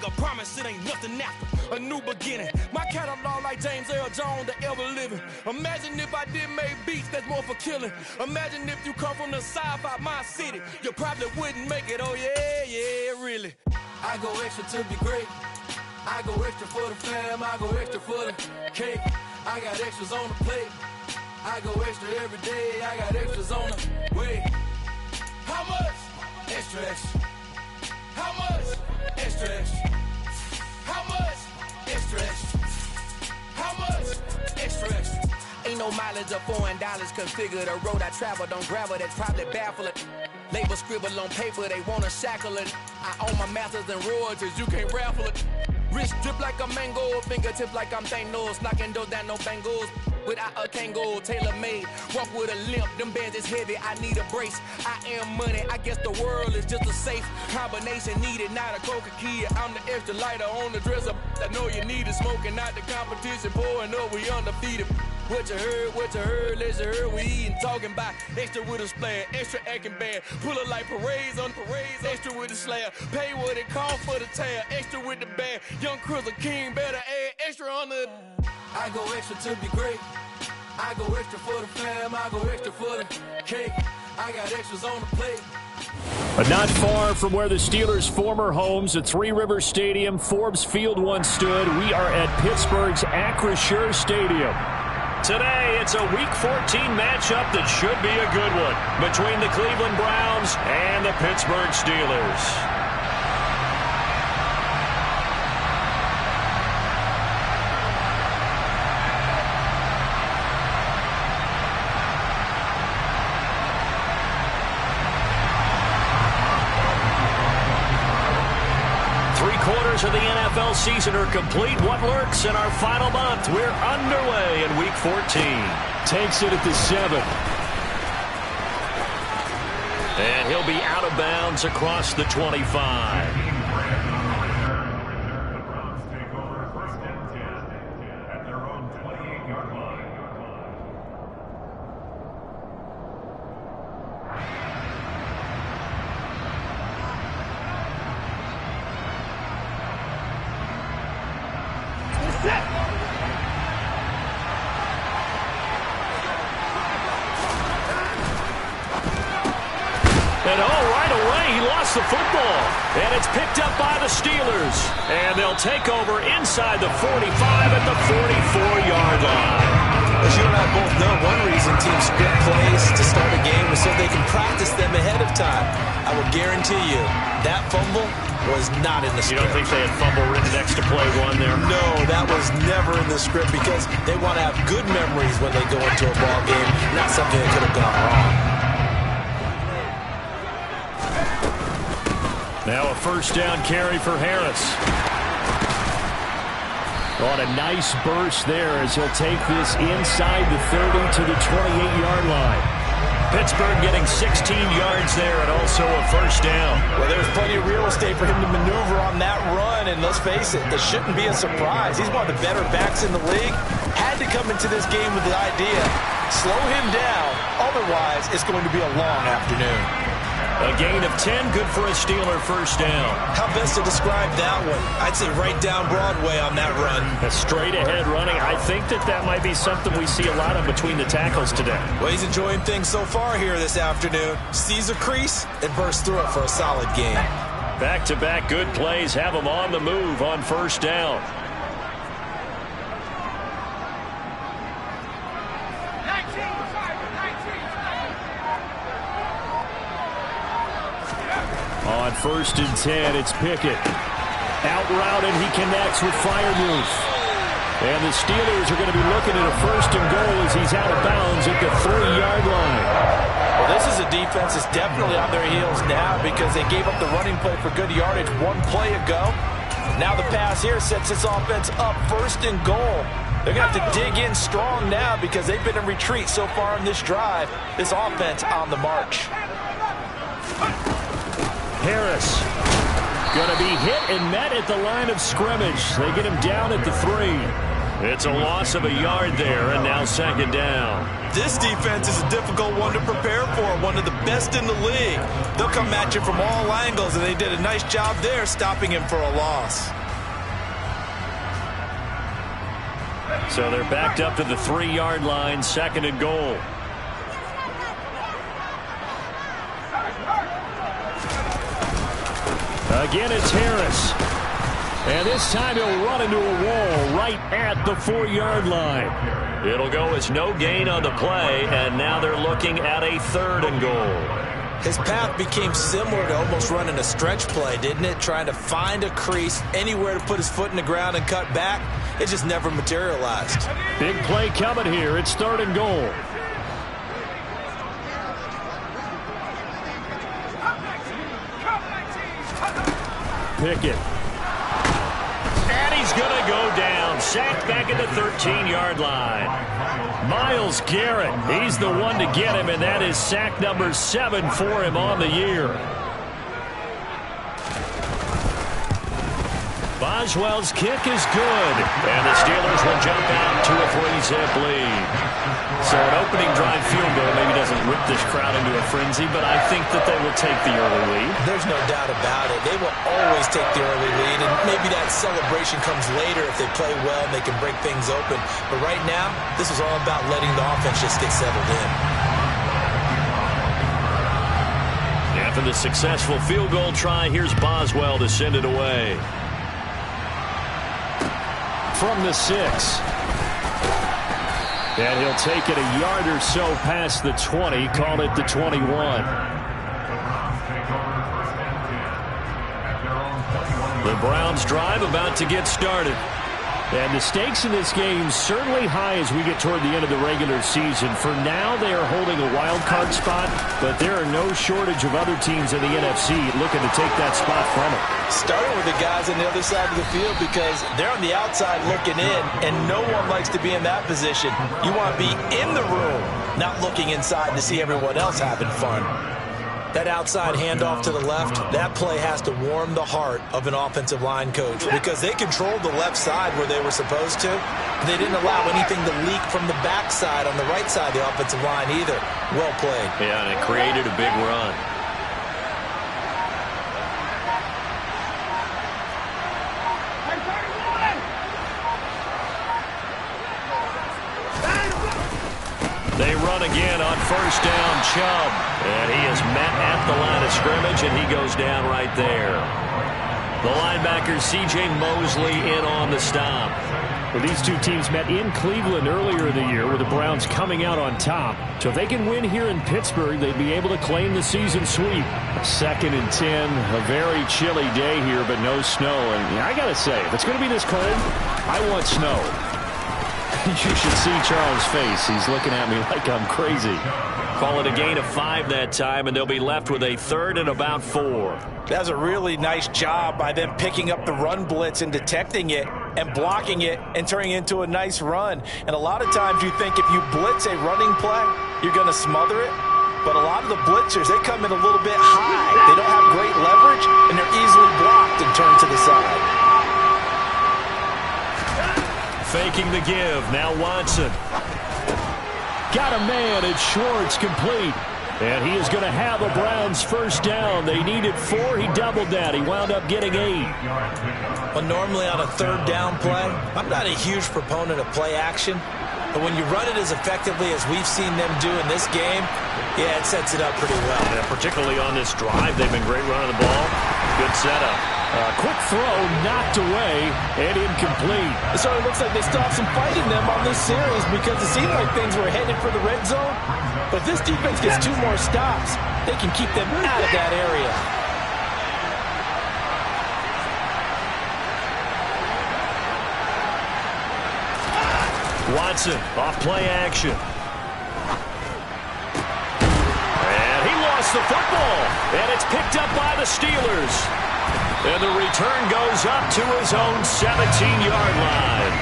a promise, it ain't nothing after. A new beginning. My catalog like James Earl Jones, the ever living. Imagine if I did make beats that's more for killing. Imagine if you come from the south out my city. You probably wouldn't make it, oh yeah, really. I go extra to be great. I go extra for the fam, I go extra for the cake. I got extras on the plate. I go extra every day, I got extras on the way. How much? Extra, extra. How much? Extra, extra. How much? Extra, extra. How much? Extra, extra. Ain't no mileage of $4 configure the road I travel. Don't gravel, that's probably baffling. Label scribble on paper, they wanna shackle it. I own my masters and royalties, you can't raffle it. Wrist drip like a mango, fingertips like I'm Thanos. Knocking those down, no bangles. Without a Kango, tailor-made. Walk with a limp, them bands is heavy, I need a brace. I am money, I guess the world is just a safe combination needed, not a coca key. I'm the extra lighter on the dresser. I know you need it, smoking out the competition, pouring up, we undefeated. What you heard, let's heard, we eating, talking about extra with a splash, extra acting bad. Pull it like parades on parades, extra with the slab. Pay what it cost for the tab, extra with the bag. Young Crizzle King, better add extra on the. I go extra to be great. I go extra for the fam, I go extra for the cake. I got extras on the plate. But not far from where the Steelers' former homes at Three Rivers Stadium, Forbes Field once stood, we are at Pittsburgh's Acrisure Stadium. Today, it's a Week 14 matchup that should be a good one between the Cleveland Browns and the Pittsburgh Steelers. Of the NFL season are complete. What lurks in our final month? We're underway in Week 14. Takes it at the 7. And he'll be out of bounds across the 25. The football, and it's picked up by the Steelers, and they'll take over inside the 45 at the 44-yard line. As you and I both know, one reason teams script plays to start a game is so they can practice them ahead of time. I will guarantee you that fumble was not in the script. You don't think they had fumble written next to play one there? No, that was never in the script because they want to have good memories when they go into a ball game, not something that could have gone wrong. Now a first down carry for Harris. On a nice burst there as he'll take this inside the 30 to the 28-yard line. Pittsburgh getting 16 yards there and also a first down. Well, there's plenty of real estate for him to maneuver on that run, and let's face it, this shouldn't be a surprise. He's one of the better backs in the league. Had to come into this game with the idea, slow him down, otherwise it's going to be a long afternoon. A gain of 10, good for a Steeler first down. How best to describe that one? I'd say right down Broadway on that run. A straight-ahead running. I think that might be something we see a lot of between the tackles today. Well, he's enjoying things so far here this afternoon. Sees a crease and bursts through it for a solid game. Back-to-back good plays have him on the move on first down. On 1st and 10, it's Pickett. Out route, and he connects with Freiermuth. And the Steelers are going to be looking at a 1st and goal as he's out of bounds at the 3-yard line. Well, this is a defense that's definitely on their heels now because they gave up the running play for good yardage one play ago. Now the pass here sets this offense up 1st and goal. They're going to have to dig in strong now because they've been in retreat so far in this drive. This offense on the march. Harris going to be hit and met at the line of scrimmage. They get him down at the 3. It's a loss of a yard there, and now 2nd down. This defense is a difficult one to prepare for, one of the best in the league. They'll come at you from all angles, and they did a nice job there stopping him for a loss. So they're backed up to the 3-yard line, 2nd and goal. Again, it's Harris. And this time he'll run into a wall right at the 4-yard line. It'll go as no gain on the play, and now they're looking at a 3rd and goal. His path became similar to almost running a stretch play, didn't it? Trying to find a crease, anywhere to put his foot in the ground and cut back. It just never materialized. Big play coming here. It's 3rd and goal. Pickett. And he's going to go down. Sacked back at the 13-yard line. Myles Garrett, he's the one to get him, and that is sack number 7 for him on the year. Boswell's kick is good, and the Steelers will jump out to a 3-zip lead. So an opening drive field goal maybe doesn't rip this crowd into a frenzy, but I think that they will take the early lead. There's no doubt about it. They will always take the early lead, and maybe that celebration comes later if they play well and they can break things open. But right now, this is all about letting the offense just get settled in. After the successful field goal try, here's Boswell to send it away. From the 6. And he'll take it a yard or so past the 20, call it the 21. The Browns drive about to get started. And the stakes in this game certainly high as we get toward the end of the regular season. For now, they are holding a wild card spot, but there are no shortage of other teams in the NFC looking to take that spot from them. Starting with the guys on the other side of the field because they're on the outside looking in, and no one likes to be in that position. You want to be in the room, not looking inside to see everyone else having fun. That outside handoff to the left, that play has to warm the heart of an offensive line coach because they controlled the left side where they were supposed to. They didn't allow anything to leak from the backside on the right side of the offensive line either. Well played. Yeah, and it created a big run. They run again on 1st down, Chubb. And he is met at the line of scrimmage, and he goes down right there. The linebacker, C.J. Mosley, in on the stop. Well, these two teams met in Cleveland earlier in the year with the Browns coming out on top. So if they can win here in Pittsburgh, they'd be able to claim the season sweep. 2nd and 10, a very chilly day here, but no snow. And I got to say, if it's going to be this cold, I want snow. You should see Charles' face. He's looking at me like I'm crazy. Call it a gain of 5 that time, and they'll be left with a 3rd and about 4. That was a really nice job by them picking up the run blitz and detecting it and blocking it and turning it into a nice run. And a lot of times you think if you blitz a running play, you're going to smother it. But a lot of the blitzers, they come in a little bit high. They don't have great leverage, and they're easily blocked and turned to the side. Faking the give. Now Watson. Got a man. It's Schwartz complete. And he is going to have a Browns 1st down. They needed 4. He doubled that. He wound up getting 8. Well, normally on a 3rd down play, I'm not a huge proponent of play action. But when you run it as effectively as we've seen them do in this game, yeah, it sets it up pretty well. Yeah, particularly on this drive, they've been great running the ball. Good setup. Quick throw, knocked away, and incomplete. It certainly looks like they still have some fight in them on this series because it seemed like things were headed for the red zone. But if this defense gets 2 more stops, they can keep them out of that area. Watson, off play action. And he lost the football. And it's picked up by the Steelers. And the return goes up to his own 17-yard line.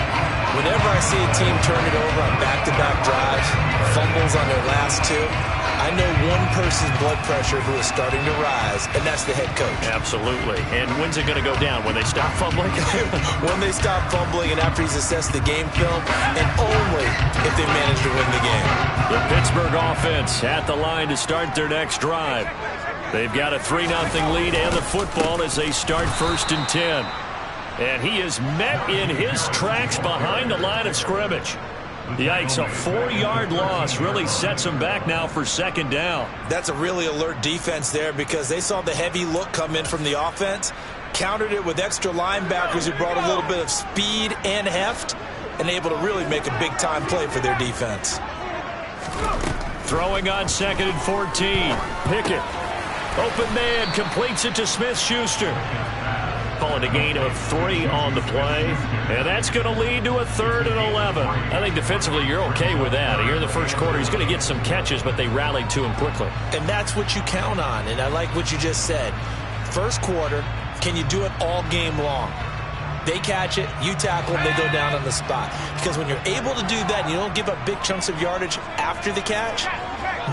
Whenever I see a team turn it over on back-to-back drives, fumbles on their last 2, I know one person's blood pressure who is starting to rise, and that's the head coach. Absolutely. And when's it going to go down? When they stop fumbling? When they stop fumbling and after he's assessed the game film, and only if they manage to win the game. The Pittsburgh offense at the line to start their next drive. They've got a 3-0 lead and the football as they start 1st and 10. And he is met in his tracks behind the line of scrimmage. Yikes, a 4-yard loss really sets him back now for second down. That's a really alert defense there because they saw the heavy look come in from the offense, countered it with extra linebackers who brought a little bit of speed and heft, and able to really make a big-time play for their defense. Throwing on 2nd and 14. Pickett. Open man, completes it to Smith-Schuster. Calling a gain of 3 on the play. And that's going to lead to a 3rd and 11. I think defensively you're okay with that. Here in the first quarter, he's going to get some catches, but they rallied to him quickly. And that's what you count on. And I like what you just said. First quarter, can you do it all game long? They catch it, you tackle them, they go down on the spot. Because when you're able to do that and you don't give up big chunks of yardage after the catch,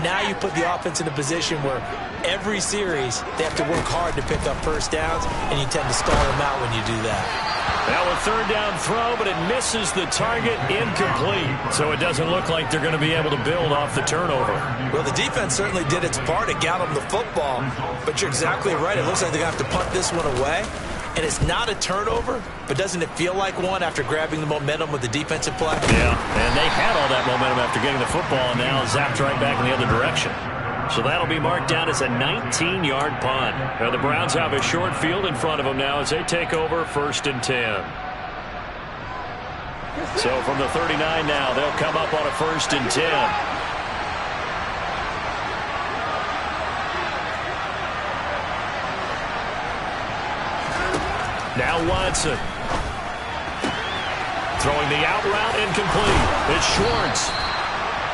now you put the offense in a position where every series they have to work hard to pick up first downs, and you tend to stall them out when you do that. Now a 3rd down throw, but it misses the target, incomplete. So it doesn't look like they're going to be able to build off the turnover. Well, the defense certainly did its part to got them the football, but you're exactly right. It looks like they're going to have to punt this one away. And it's not a turnover, but doesn't it feel like one after grabbing the momentum with the defensive play? Yeah, and they had all that momentum after getting the football, and now zapped right back in the other direction. So that'll be marked down as a 19-yard punt. Now the Browns have a short field in front of them now as they take over 1st and 10. So from the 39 now, they'll come up on a 1st and 10. Now Watson. Throwing the out route incomplete. It's Schwartz.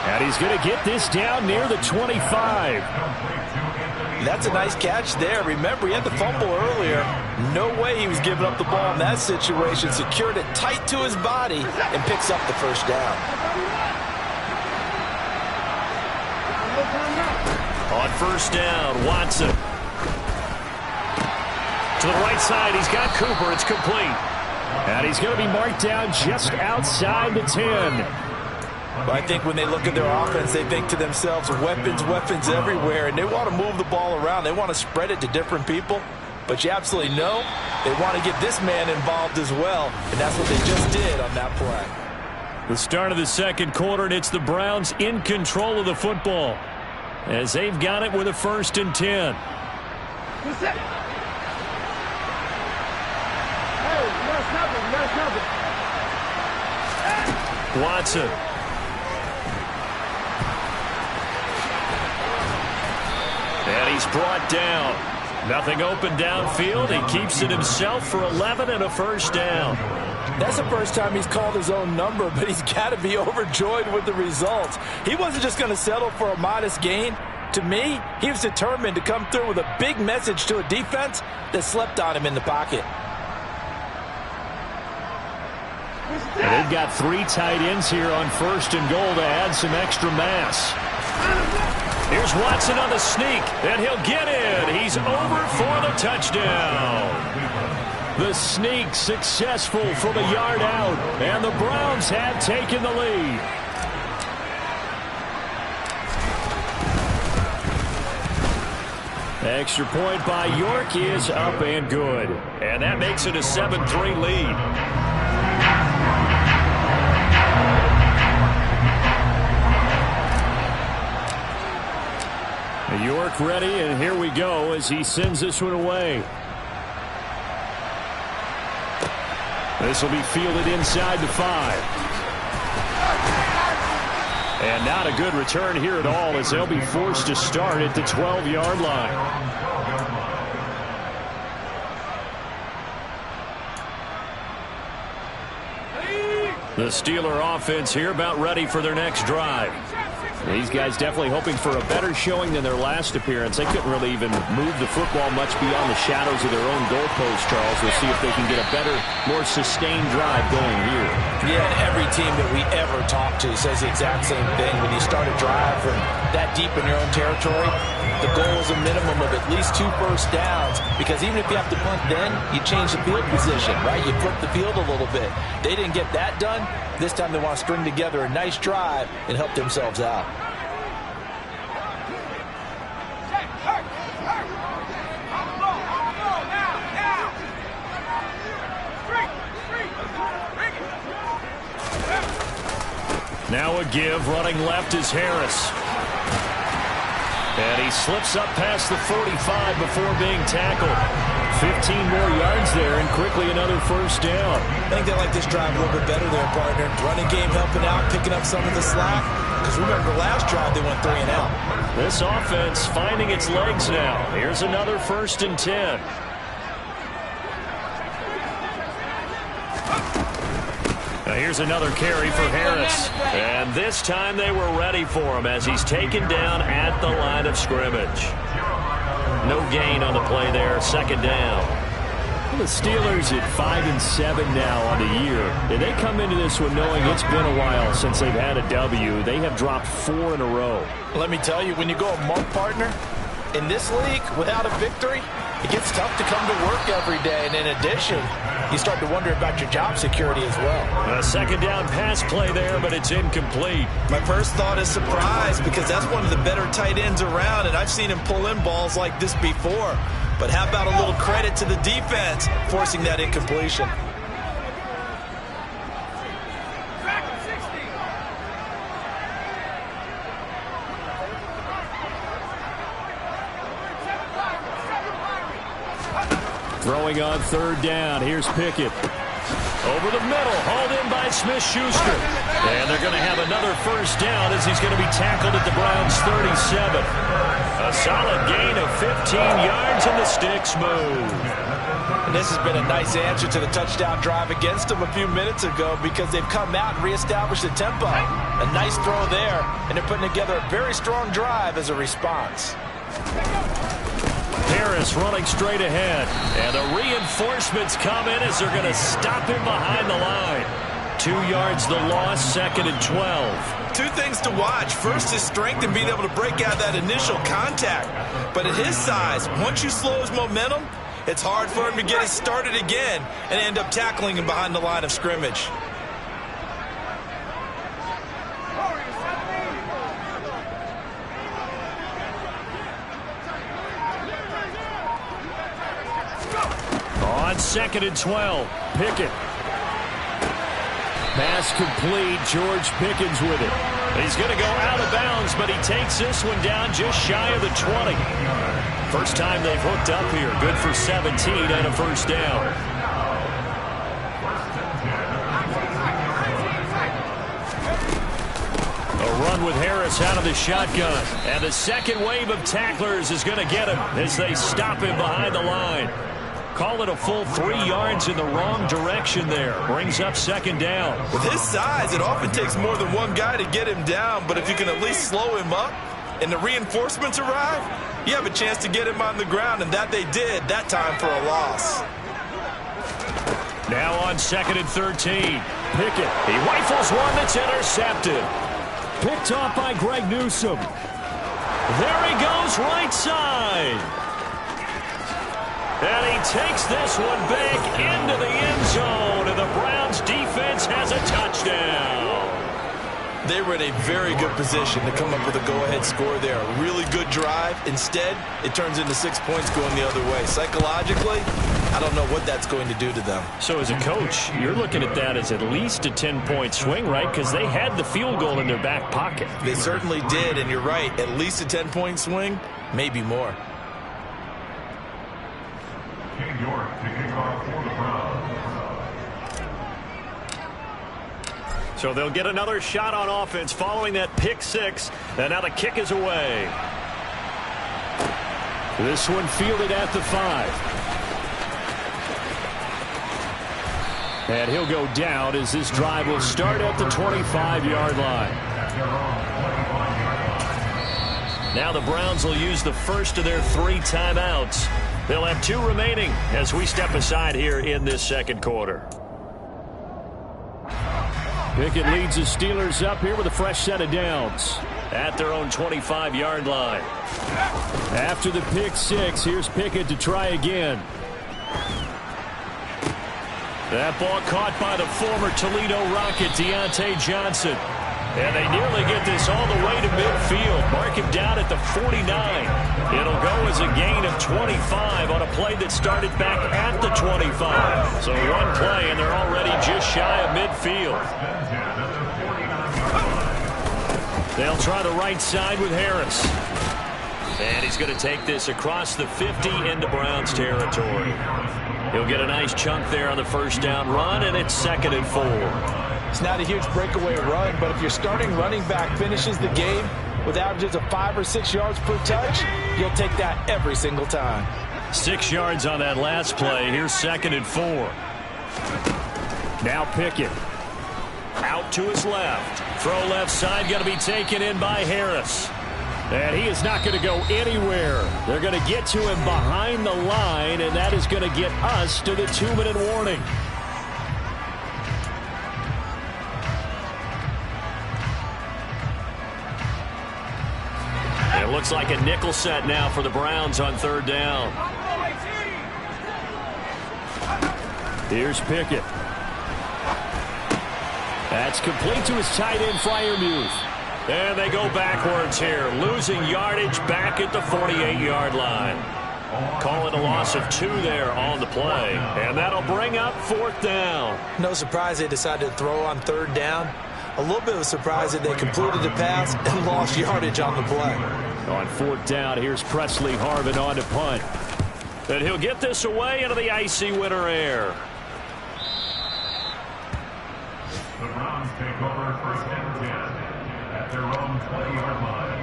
And he's going to get this down near the 25. That's a nice catch there. Remember, he had the fumble earlier. No way he was giving up the ball in that situation. Secured it tight to his body and picks up the first down. On 1st down, Watson. To the right side, he's got Cooper. It's complete. And he's going to be marked down just outside the 10. But I think when they look at their offense, they think to themselves, weapons, weapons everywhere, and they want to move the ball around. They want to spread it to different people. But you absolutely know they want to get this man involved as well, and that's what they just did on that play. The start of the second quarter, and it's the Browns in control of the football as they've got it with a 1st and 10. Watson. And he's brought down. Nothing open downfield. He keeps it himself for 11 and a 1st down. That's the first time he's called his own number, but he's got to be overjoyed with the results. He wasn't just going to settle for a modest gain. To me, he was determined to come through with a big message to a defense that slept on him in the pocket. And they've got 3 tight ends here on 1st and goal to add some extra mass. Here's Watson on the sneak, and he'll get in. He's over for the touchdown. The sneak successful from a yard out, and the Browns have taken the lead. Extra point by York is up and good. And that makes it a 7-3 lead. York ready, and here we go as he sends this one away. This will be fielded inside the 5. And not a good return here at all as they'll be forced to start at the 12-yard line. The Steeler offense here about ready for their next drive. These guys definitely hoping for a better showing than their last appearance. They couldn't really even move the football much beyond the shadows of their own goalpost, Charles. We'll see if they can get a better, more sustained drive going here. Yeah, and every team that we ever talk to says the exact same thing. When you start a drive from that deep in your own territory, the goal is a minimum of at least 2 first downs, because even if you have to punt then, you change the field position, right? You flip the field a little bit. They didn't get that done. This time they want to string together a nice drive and help themselves out. Now a give. Running left is Harris. And he slips up past the 45 before being tackled. 15 more yards there, and quickly another first down. I think they like this drive a little bit better there, partner. Running game helping out, picking up some of the slack. Because remember, last drive they went 3 and out. This offense finding its legs now. Here's another 1st and 10. Now here's another carry for Harris. And this time they were ready for him as he's taken down at the line of scrimmage. No gain on the play there. 2nd down. The Steelers at 5-7 now on the year. And they come into this one knowing it's been a while since they've had a W. They have dropped 4 in a row. Let me tell you, when you go a month, partner, in this league without a victory, it gets tough to come to work every day. And in addition, you start to wonder about your job security as well. A 2nd down pass play there, but it's incomplete. My first thought is surprise, because that's one of the better tight ends around, and I've seen him pull in balls like this before. But how about a little credit to the defense forcing that incompletion? Throwing on 3rd down. Here's Pickett. Over the middle. Hauled in by Smith-Schuster. And they're going to have another first down as he's going to be tackled at the Browns' 37. A solid gain of 15 yards, and the sticks move. And this has been a nice answer to the touchdown drive against them a few minutes ago, because they've come out and reestablished the tempo. A nice throw there, and they're putting together a very strong drive as a response. Harris running straight ahead. And the reinforcements come in as they're going to stop him behind the line. 2 yards the loss, 2nd and 12. 2 things to watch. First, his strength and being able to break out that initial contact. But at his size, once you slow his momentum, it's hard for him to get it started again and end up tackling him behind the line of scrimmage. On 2nd and 12, Pickett. Pass complete. George Pickens with it. He's going to go out of bounds, but he takes this one down just shy of the 20. First time they've hooked up here. Good for 17 and a first down. A run with Harris out of the shotgun. And the second wave of tacklers is going to get him as they stop him behind the line. Call it a full 3 yards in the wrong direction there. Brings up 2nd down. With his size, it often takes more than one guy to get him down, but if you can at least slow him up and the reinforcements arrive, you have a chance to get him on the ground, and that they did that time for a loss. Now on 2nd and 13. Pickett. He rifles one that's intercepted. Picked off by Greg Newsome. There he goes right side. And he takes this one back into the end zone, and the Browns defense has a touchdown. They were in a very good position to come up with a go-ahead score there. A really good drive. Instead, it turns into 6 points going the other way. Psychologically, I don't know what that's going to do to them. So as a coach, you're looking at that as at least a 10-point swing, right? Because they had the field goal in their back pocket. They certainly did, and you're right. At least a 10-point swing, maybe more. York to kick off for the Browns. So they'll get another shot on offense following that pick 6. And now the kick is away. This one fielded at the 5. And he'll go down as this drive will start at the 25-yard line. Now the Browns will use the first of their 3 timeouts. They'll have 2 remaining as we step aside here in this second quarter. Pickett leads the Steelers up here with a fresh set of downs at their own 25-yard line. After the pick 6, here's Pickett to try again. That ball caught by the former Toledo Rocket, Deontay Johnson. And they nearly get this all the way to midfield. Mark him down at the 49. It'll go as a gain of 25 on a play that started back at the 25. So one play, and they're already just shy of midfield. They'll try the right side with Harris. And he's going to take this across the 50 into Browns territory. He'll get a nice chunk there on the first down run, and it's 2nd and 4. It's not a huge breakaway run, but if your starting running back finishes the game with averages of 5 or 6 yards per touch, you'll take that every single time. 6 yards on that last play. Here's 2nd and 4. Now Pickett. Out to his left. Throw left side going to be taken in by Harris. And he is not going to go anywhere. They're going to get to him behind the line, and that is going to get us to the 2-minute warning. It looks like a nickel set now for the Browns on 3rd down. Here's Pickett. That's complete to his tight end, Freiermuth. And they go backwards here, losing yardage back at the 48-yard line. Calling a loss of 2 there on the play. And that'll bring up 4th down. No surprise they decided to throw on 3rd down. A little bit of a surprise that they completed the pass and lost yardage on the play. On 4th down, here's Presley Harvin on to punt. And he'll get this away into the icy winter air. The Browns take over 1st and 10 at their own 20-yard line.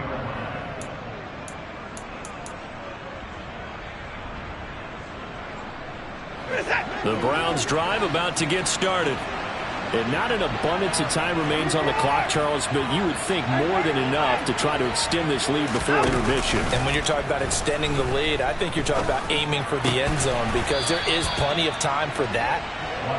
The Browns drive about to get started. And not an abundance of time remains on the clock, Charles, but you would think more than enough to try to extend this lead before intermission. And when you're talking about extending the lead, I think you're talking about aiming for the end zone because there is plenty of time for that.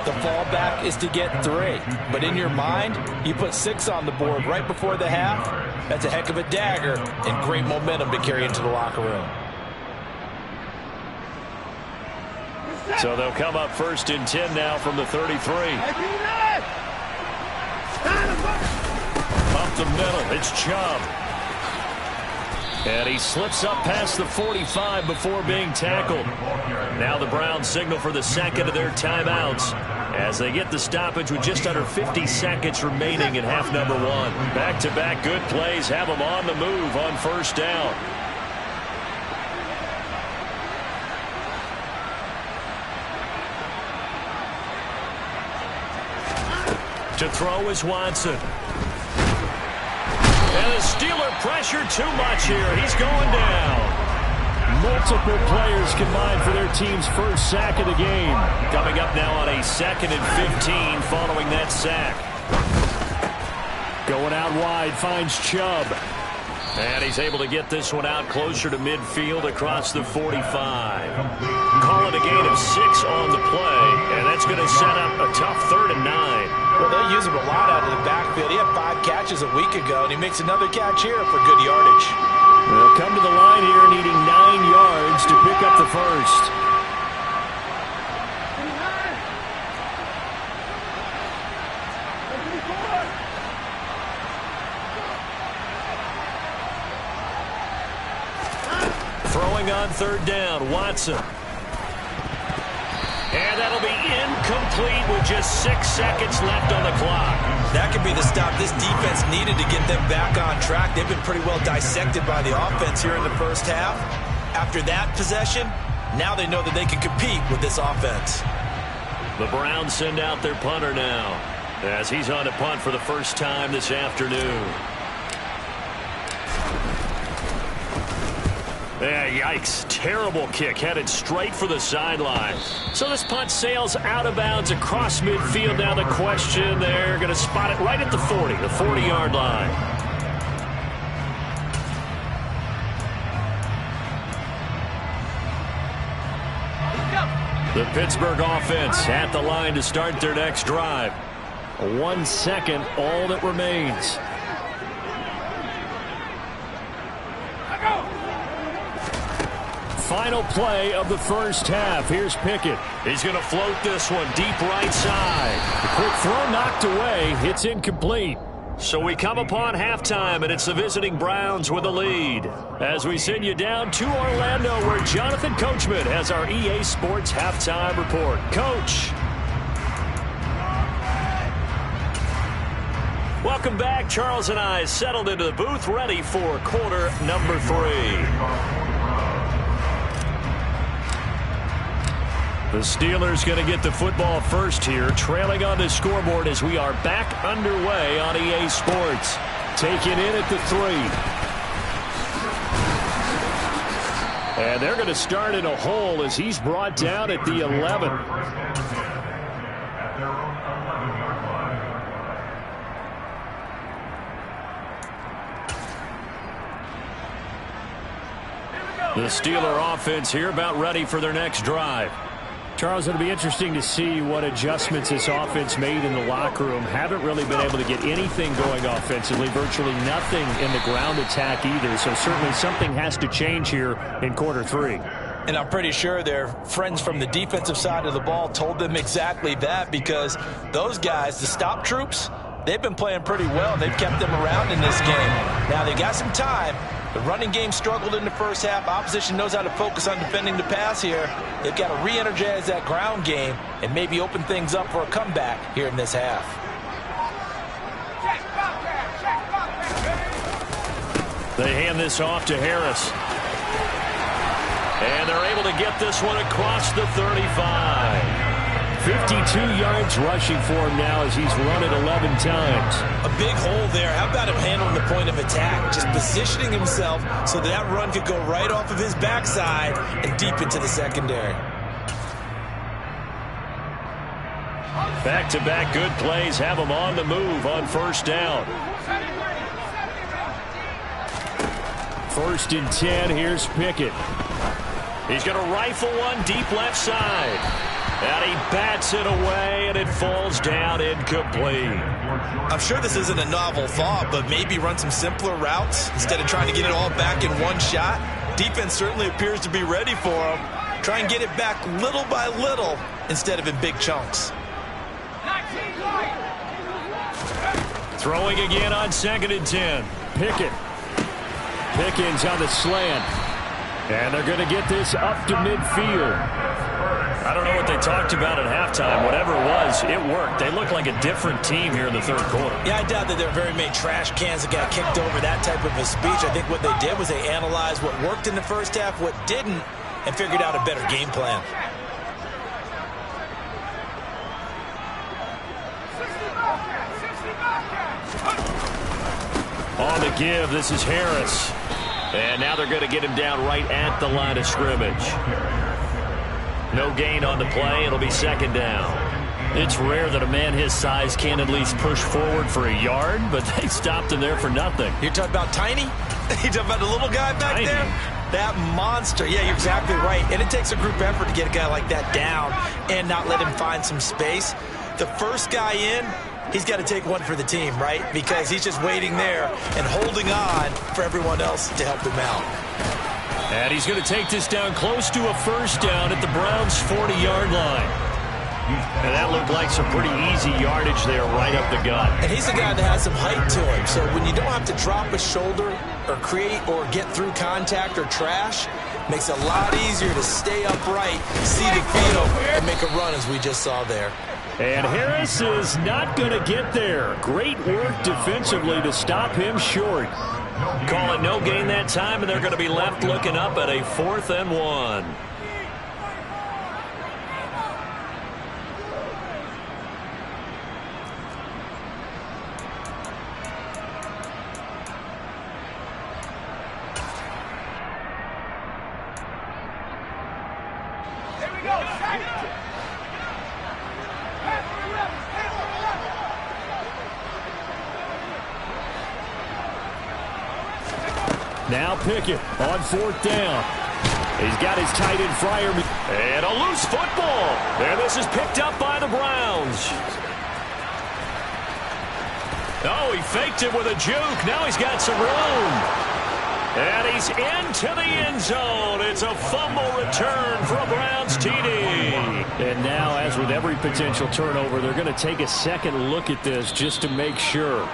The fallback is to get 3. But in your mind, you put 6 on the board right before the half. That's a heck of a dagger and great momentum to carry into the locker room. So they'll come up 1st and 10 now from the 33. Up the middle, it's Chubb. And he slips up past the 45 before being tackled. Now the Browns signal for the 2nd of their timeouts as they get the stoppage with just under 50 seconds remaining in half number 1. Back-to-back good plays have them on the move on 1st down. To throw is Watson. And the Steeler pressure too much here. He's going down. Multiple players combined for their team's first sack of the game. Coming up now on a 2nd and 15 following that sack. Going out wide, finds Chubb. And he's able to get this one out closer to midfield across the 45. Calling a gain of 6 on the play, and that's going to set up a tough 3rd and 9. Well, they'll use him a lot out of the backfield. He had 5 catches a week ago, and he makes another catch here for good yardage. They'll come to the line here needing 9 yards to pick up the first. Throwing on 3rd down, Watson. And that'll be incomplete with just 6 seconds left on the clock. That could be the stop this defense needed to get them back on track. They've been pretty well dissected by the offense here in the first half. After that possession, now they know that they can compete with this offense. The Browns send out their punter now as he's on to punt for the first time this afternoon. Yeah, yikes. Terrible kick headed straight for the sideline. So this punt sails out of bounds across midfield. Now the question, they're going to spot it right at the 40, the 40-yard line. The Pittsburgh offense at the line to start their next drive. 1 second, all that remains. Final play of the first half. Here's Pickett. He's going to float this one deep right side. The quick throw knocked away. It's incomplete. So we come upon halftime, and it's the visiting Browns with the lead. As we send you down to Orlando, where Jonathan Coachman has our EA Sports halftime report. Coach. Well, Welcome back. Charles and I settled into the booth, ready for quarter number 3. The Steelers going to get the football first here, trailing on the scoreboard as we are back underway on EA Sports. Taken in at the 3. And they're going to start in a hole as he's brought down at the 11. The Steeler offense here about ready for their next drive. Charles, it'll be interesting to see what adjustments this offense made in the locker room. Haven't really been able to get anything going offensively, virtually nothing in the ground attack either. So certainly something has to change here in quarter 3. And I'm pretty sure their friends from the defensive side of the ball told them exactly that, because those guys, the stop troops, they've been playing pretty well. They've kept them around in this game. Now they've got some time. The running game struggled in the first half. Opposition knows how to focus on defending the pass here. They've got to re-energize that ground game and maybe open things up for a comeback here in this half. They hand this off to Harris. And they're able to get this one across the 35. 52 yards rushing for him now as he's run it 11 times. A big hole there. How about him handling the point of attack? Just positioning himself so that run could go right off of his backside and deep into the secondary. Back-to-back good plays have him on the move on first down. 1st and 10. Here's Pickett. He's going to rifle one deep left side. And he bats it away, and it falls down incomplete. I'm sure this isn't a novel thought, but maybe run some simpler routes instead of trying to get it all back in one shot. Defense certainly appears to be ready for him. Try and get it back little by little instead of in big chunks. Throwing again on 2nd and 10. Pickett. Pickens on the slant. And they're going to get this up to midfield. I don't know what they talked about at halftime. Whatever it was, it worked. They look like a different team here in the 3rd quarter. Yeah, I doubt that there are very many trash cans that got kicked over that type of a speech. I think what they did was they analyzed what worked in the first half, what didn't, and figured out a better game plan. On the give, this is Harris. And now they're going to get him down right at the line of scrimmage. No gain on the play. It'll be 2nd down. It's rare that a man his size can at least push forward for a yard, but they stopped him there for nothing. You're talking about Tiny? You're talking about the little guy back Tiny. there? That monster. Yeah, you're exactly right. And it takes a group effort to get a guy like that down and not let him find some space. The first guy in, he's got to take one for the team, right? Because he's just waiting there and holding on for everyone else to help him out. And he's going to take this down close to a 1st down at the Browns' 40-yard line. And that looked like some pretty easy yardage there right up the gut. And he's a guy that has some height to him. So when you don't have to drop a shoulder or create or get through contact or trash, makes it a lot easier to stay upright, see the field, and make a run as we just saw there. And Harris is not going to get there. Great work defensively to stop him short. Call it no gain that time, and they're going to be left looking up at a 4th and 1. Here we go. Now Pickett on 4th down. He's got his tight end Fryer. And a loose football. And this is picked up by the Browns. Oh, he faked it with a juke. Now he's got some room. And he's into the end zone. It's a fumble return for a Browns TD. And now, as with every potential turnover, they're going to take a second look at this just to make sure.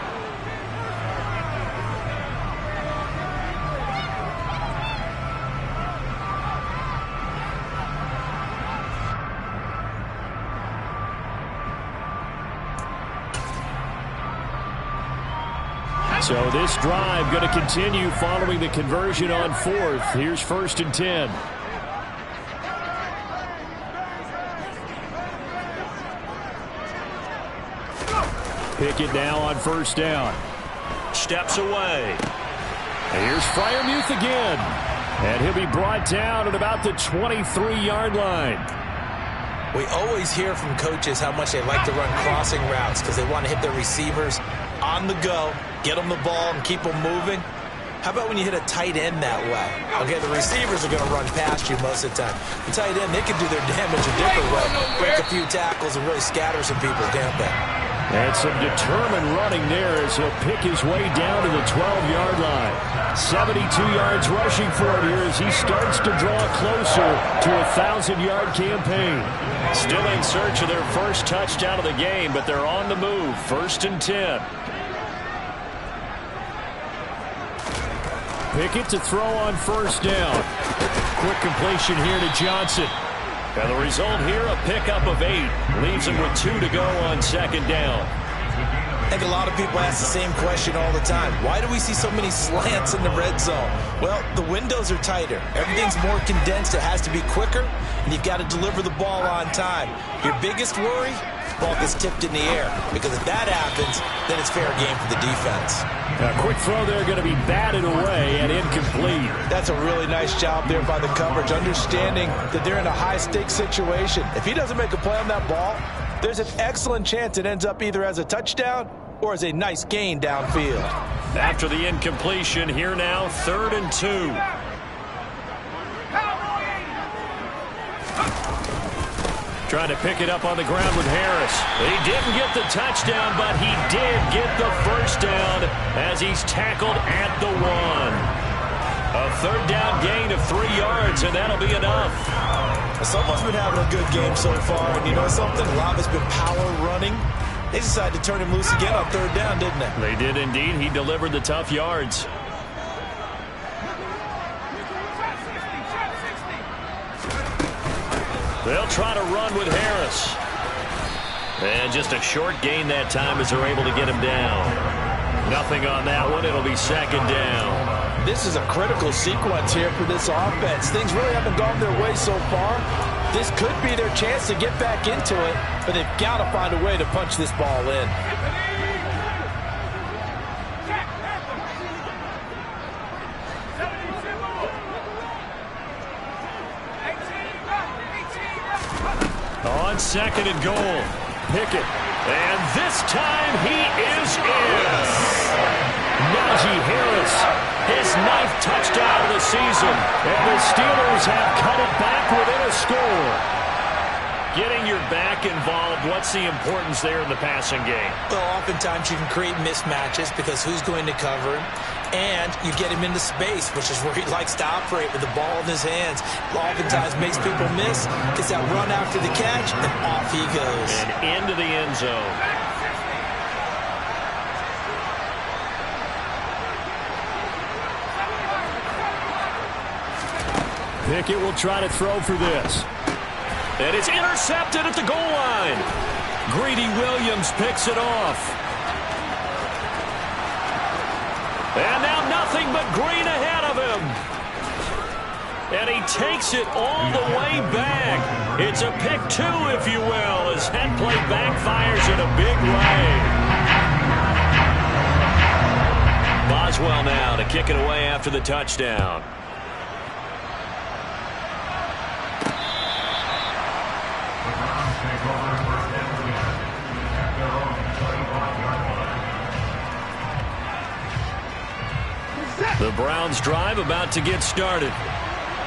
So this drive going to continue following the conversion on 4th. Here's 1st and 10. Pickett now on 1st down. Steps away. And here's Freiermuth again. And he'll be brought down at about the 23-yard line. We always hear from coaches how much they like to run crossing routes because they want to hit their receivers on the go, get them the ball, and keep them moving. How about when you hit a tight end that way? Okay, the receivers are going to run past you most of the time. The tight end, they can do their damage a different way, break a few tackles and really scatter some people, can't they? And some determined running there as he'll pick his way down to the 12-yard line. 72 yards rushing for it here as he starts to draw closer to a 1,000-yard campaign. Still in search of their first touchdown of the game, but they're on the move. 1st and 10. Pickett to throw on 1st down. Quick completion here to Johnson. And the result here, a pickup of 8. Leaves him with 2 to go on 2nd down. I think a lot of people ask the same question all the time. Why do we see so many slants in the red zone? Well, the windows are tighter. Everything's more condensed. It has to be quicker, and you've got to deliver the ball on time. Your biggest worry? Ball gets tipped in the air, because if that happens, then it's fair game for the defense. A quick throw there going to be batted away and incomplete. That's a really nice job there by the coverage, understanding that they're in a high-stakes situation. If he doesn't make a play on that ball, there's an excellent chance it ends up either as a touchdown or as a nice gain downfield. After the incompletion, here now, 3rd and 2. Trying to pick it up on the ground with Harris. He didn't get the touchdown, but he did get the first down as he's tackled at the 1. A 3rd down gain of 3 yards, and that'll be enough. Someone's been having a good game so far, and you know something? Love has been power running. They decided to turn him loose again on 3rd down, didn't they? They did indeed. He delivered the tough yards. They'll try to run with Harris. And just a short gain that time as they're able to get him down. Nothing on that one. It'll be 2nd down. This is a critical sequence here for this offense. Things really haven't gone their way so far. This could be their chance to get back into it, but they've got to find a way to punch this ball in. On 2nd and goal, Pickett. And this time he is in. Najee Harris, his 9th touchdown of the season. And the Steelers have cut it back within a score. Getting your back involved, what's the importance there in the passing game? Well, oftentimes you can create mismatches because who's going to cover him? And you get him into space, which is where he likes to operate with the ball in his hands. Oftentimes makes people miss, gets that run after the catch, and off he goes. And into the end zone. Pickett will try to throw for this. And it's intercepted at the goal line. Greedy Williams picks it off. And now nothing but green ahead of him. And he takes it all the way back. It's a pick 2, if you will, as that play backfires in a big way. Boswell now to kick it away after the touchdown. The Browns drive about to get started.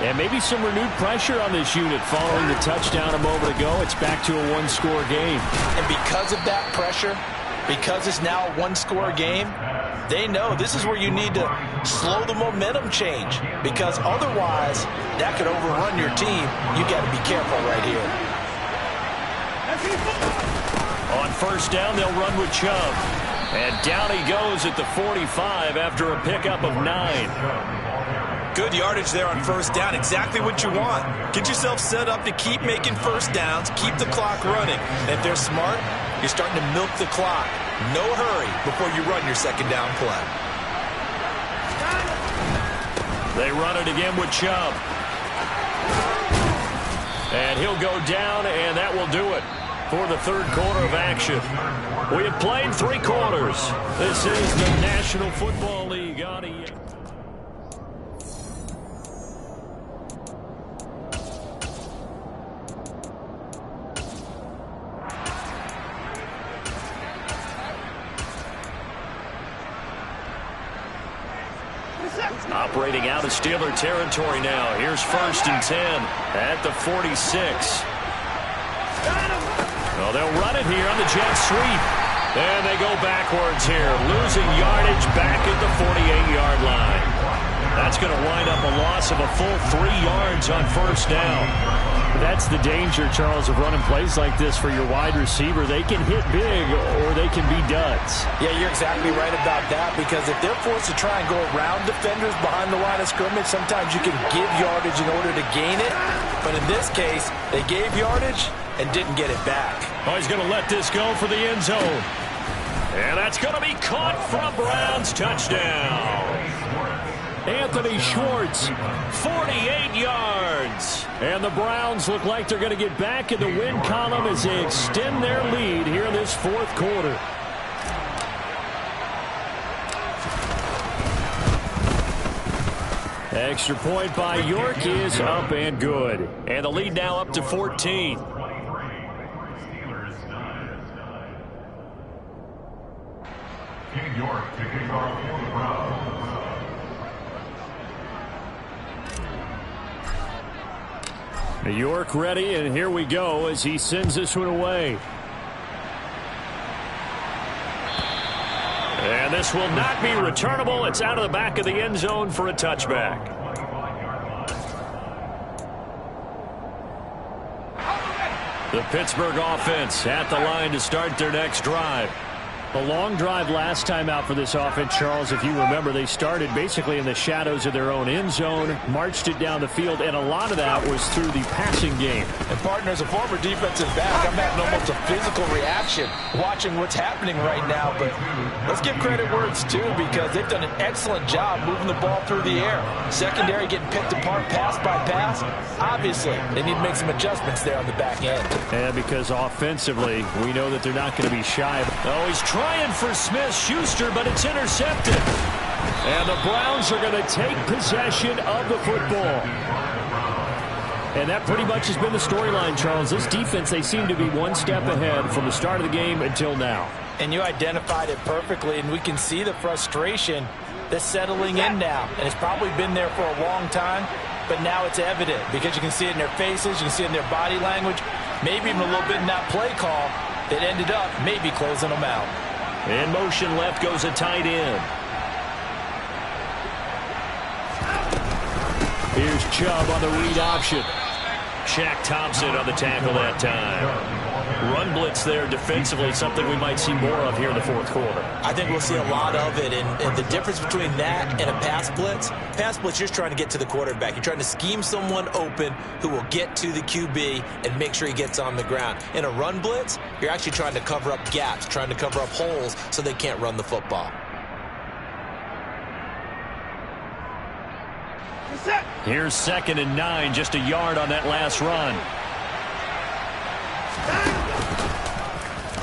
And maybe some renewed pressure on this unit following the touchdown a moment ago. It's back to a 1-score game. And because of that pressure, because it's now a 1-score game, they know this is where you need to slow the momentum change. Because otherwise, that could overrun your team. You got to be careful right here. On 1st down, they'll run with Chubb. And down he goes at the 45 after a pickup of 9. Good yardage there on 1st down. Exactly what you want. Get yourself set up to keep making 1st downs, keep the clock running. And if they're smart, you're starting to milk the clock. No hurry before you run your 2nd down play. They run it again with Chubb. And he'll go down, and that will do it for the third quarter of action. We have played 3 quarters. This is the National Football League on EA. Operating out of Steeler territory now. Here's 1st and 10 at the 46. Well, they'll run it here on the jet sweep. And they go backwards here, losing yardage back at the 48-yard line. That's going to wind up a loss of a full 3 yards on 1st down. That's the danger, Charles, of running plays like this for your wide receiver. They can hit big or they can be duds. Yeah, you're exactly right about that, because if they're forced to try and go around defenders behind the line of scrimmage, sometimes you can give yardage in order to gain it. But in this case, they gave yardage and didn't get it back. Oh, he's going to let this go for the end zone. And that's going to be caught for a Browns touchdown. Anthony Schwartz, 48 yards. And the Browns look like they're going to get back in the win column as they extend their lead here in this 4th quarter. Extra point by York is up and good. And the lead now up to 14. King York to kick off for the Browns. York ready, and here we go as he sends this one away. And this will not be returnable. It's out of the back of the end zone for a touchback. The Pittsburgh offense at the line to start their next drive. A long drive last time out for this offense, Charles. If you remember, they started basically in the shadows of their own end zone, marched it down the field, and a lot of that was through the passing game. And partner, as a former defensive back, I'm having almost a physical reaction watching what's happening right now. But let's give credit where it's due, because they've done an excellent job moving the ball through the air. Secondary getting picked apart pass by pass. Obviously, they need to make some adjustments there on the back end. And because offensively, we know that they're not going to be shy. Oh, he's trying for Smith-Schuster, but it's intercepted. And the Browns are going to take possession of the football. And that pretty much has been the storyline, Charles. This defense, they seem to be one step ahead from the start of the game until now. And you identified it perfectly, and we can see the frustration that's settling in now. And it's probably been there for a long time, but now it's evident because you can see it in their faces, you can see it in their body language, maybe even a little bit in that play call that ended up maybe closing them out. In motion left goes a tight end. Here's Chubb on the read option. Shaq Thompson on the tackle that time. Run blitz there defensively, something we might see more of here in the 4th quarter. I think we'll see a lot of it, and the difference between that and a pass blitz, you're just trying to get to the quarterback. You're trying to scheme someone open who will get to the QB and make sure he gets on the ground. In a run blitz, you're actually trying to cover up gaps, trying to cover up holes so they can't run the football. Here's 2nd and 9, just a yard on that last run.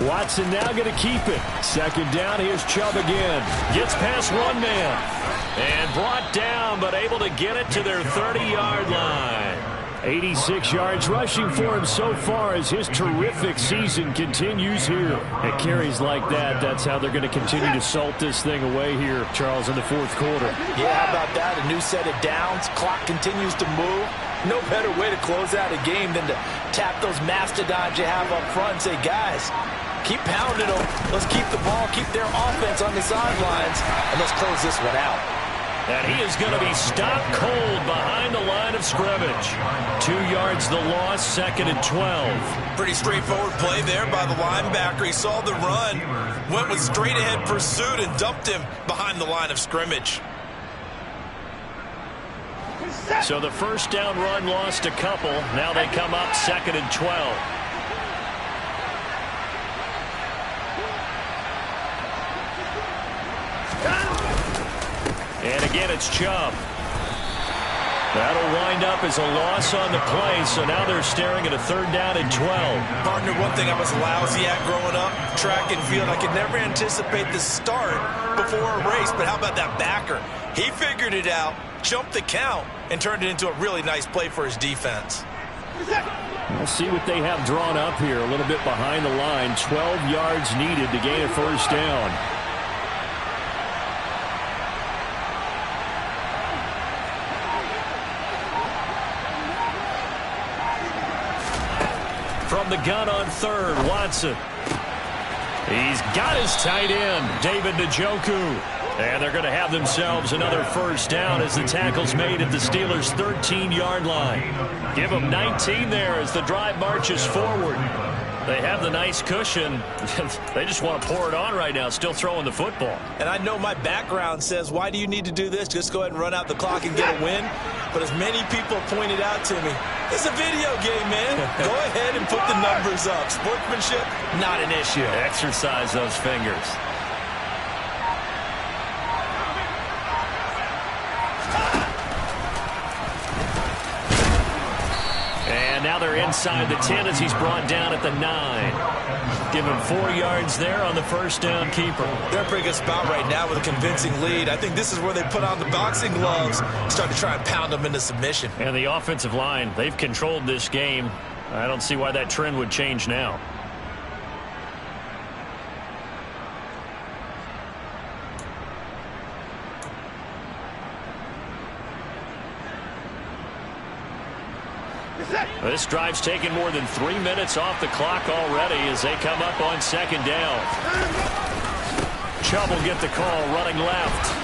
Watson now going to keep it. 2nd down, here's Chubb again. Gets past one man. And brought down, but able to get it to their 30-yard line. 86 yards rushing for him so far as his terrific season continues here. At carries like that, that's how they're going to continue to salt this thing away here, Charles, in the 4th quarter. Yeah, how about that? A new set of downs. Clock continues to move. No better way to close out a game than to tap those mastodons you have up front and say, guys, keep pounding them. Let's keep the ball, keep their offense on the sidelines, and let's close this one out. And he is going to be stopped cold behind the line of scrimmage. 2 yards the loss, 2nd and 12. Pretty straightforward play there by the linebacker. He saw the run, went with straight-ahead pursuit, and dumped him behind the line of scrimmage. So the first down run lost a couple. Now they come up 2nd and 12. And again, it's Chubb. That'll wind up as a loss on the play, so now they're staring at a 3rd down and 12. Partner, one thing I was lousy at growing up, track and field, I could never anticipate the start before a race, but how about that backer? He figured it out, jumped the count, and turned it into a really nice play for his defense. We'll see what they have drawn up here, a little bit behind the line. 12 yards needed to gain a 1st down. From the gun on 3rd, Watson. He's got his tight end, David Njoku. And they're going to have themselves another 1st down as the tackle's made at the Steelers' 13-yard line. Give them 19 there as the drive marches forward. They have the nice cushion. They just want to pour it on right now, still throwing the football. And I know my background says, why do you need to do this? Just go ahead and run out the clock and get a win. But as many people pointed out to me, it's a video game, man. Go ahead and put the numbers up. Sportsmanship, not an issue. Exercise those fingers. Now they're inside the 10 as he's brought down at the 9. Give him 4 yards there on the 1st down keeper. They're in a pretty good spot right now with a convincing lead. I think this is where they put on the boxing gloves, start to try and pound them into submission. And the offensive line, they've controlled this game. I don't see why that trend would change now. This drive's taken more than 3 minutes off the clock already as they come up on 2nd down. Chubb will get the call running left.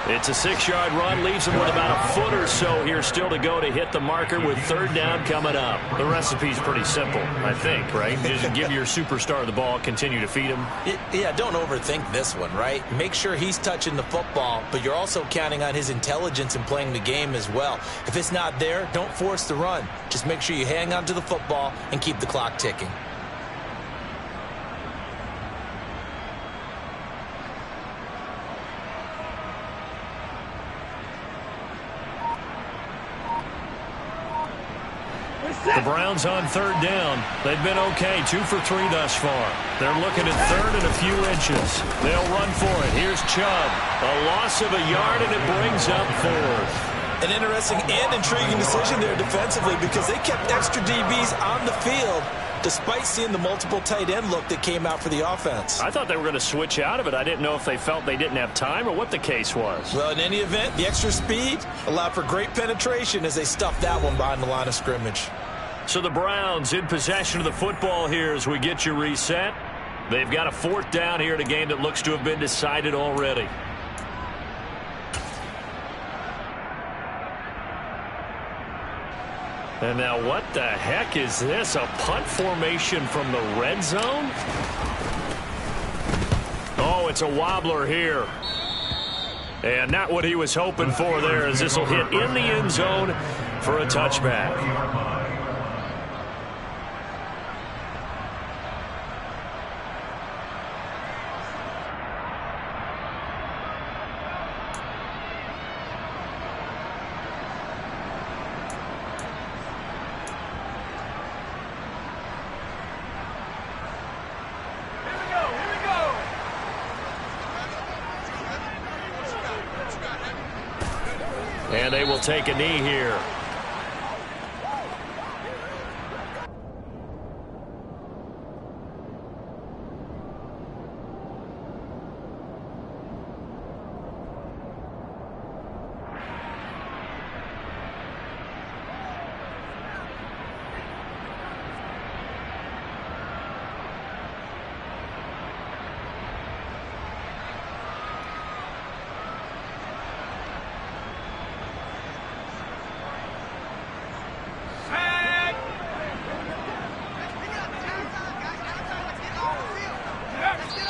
It's a 6-yard run, leaves him with about a foot or so here still to go to hit the marker with 3rd down coming up. The recipe's pretty simple, I think, right? Just give your superstar the ball, continue to feed him. Yeah, don't overthink this one, right? Make sure he's touching the football, but you're also counting on his intelligence in playing the game as well. If it's not there, don't force the run. Just make sure you hang on to the football and keep the clock ticking. The Browns on 3rd down. They've been okay, 2 for 3 thus far. They're looking at 3rd and a few inches. They'll run for it. Here's Chubb. A loss of a yard, and it brings up 4th. An interesting and intriguing decision there defensively because they kept extra DBs on the field despite seeing the multiple tight end look that came out for the offense. I thought they were going to switch out of it. I didn't know if they felt they didn't have time or what the case was. Well, in any event, the extra speed allowed for great penetration as they stuffed that one behind the line of scrimmage. So the Browns in possession of the football here as we get you reset. They've got a 4th down here in a game that looks to have been decided already. And now what the heck is this? A punt formation from the red zone? Oh, it's a wobbler here. And not what he was hoping for there as this will hit in the end zone for a touchback. And they will take a knee here.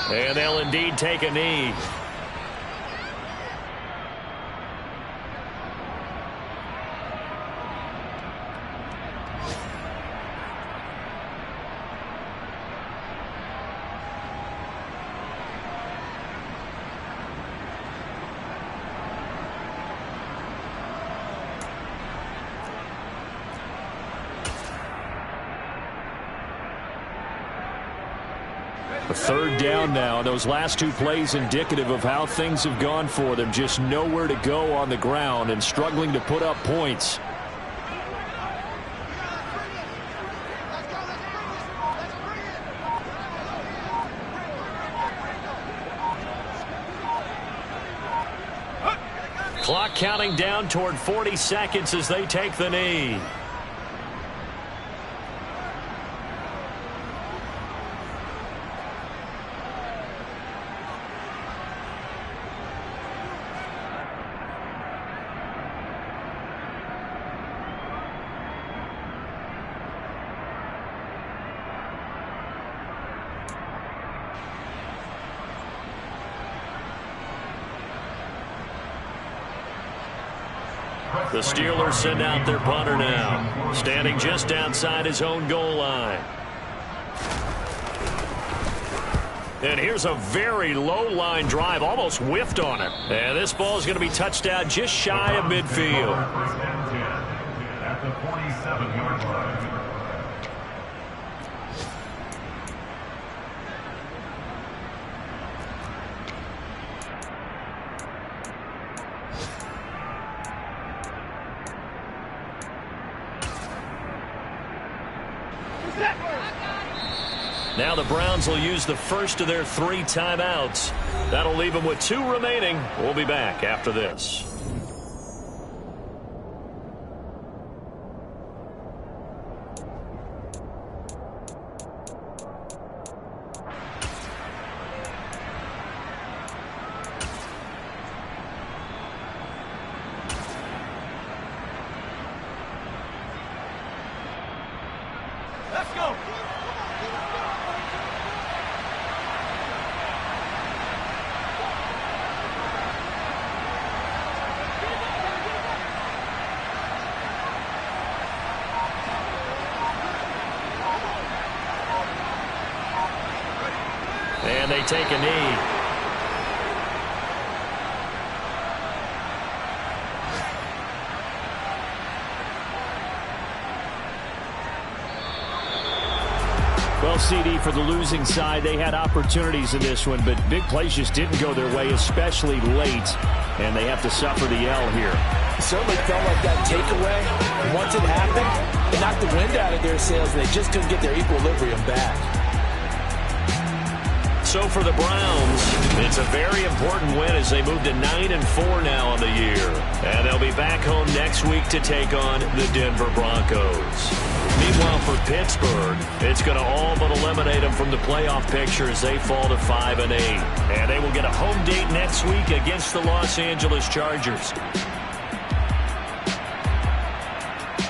And they'll indeed take a knee. A third down now. Those last two plays indicative of how things have gone for them. Just nowhere to go on the ground and struggling to put up points. Clock counting down toward 40 seconds as they take the knee. The Steelers send out their punter now, standing just outside his own goal line. And here's a very low line drive, almost whiffed on it. And this ball is going to be touched out just shy of midfield. First and 10 at the 47-yard line. Now the Browns will use the first of their 3 timeouts. That'll leave them with 2 remaining. We'll be back after this. Let's go. And they take a knee. Well, CD, for the losing side, they had opportunities in this one, but big plays just didn't go their way, especially late, and they have to suffer the L here. It certainly felt like that takeaway. Once it happened, it knocked the wind out of their sails, and they just couldn't get their equilibrium back. So for the Browns, it's a very important win as they move to 9-4 now on the year. And they'll be back home next week to take on the Denver Broncos. Meanwhile, for Pittsburgh, it's going to all but eliminate them from the playoff picture as they fall to 5-8. And they will get a home date next week against the Los Angeles Chargers.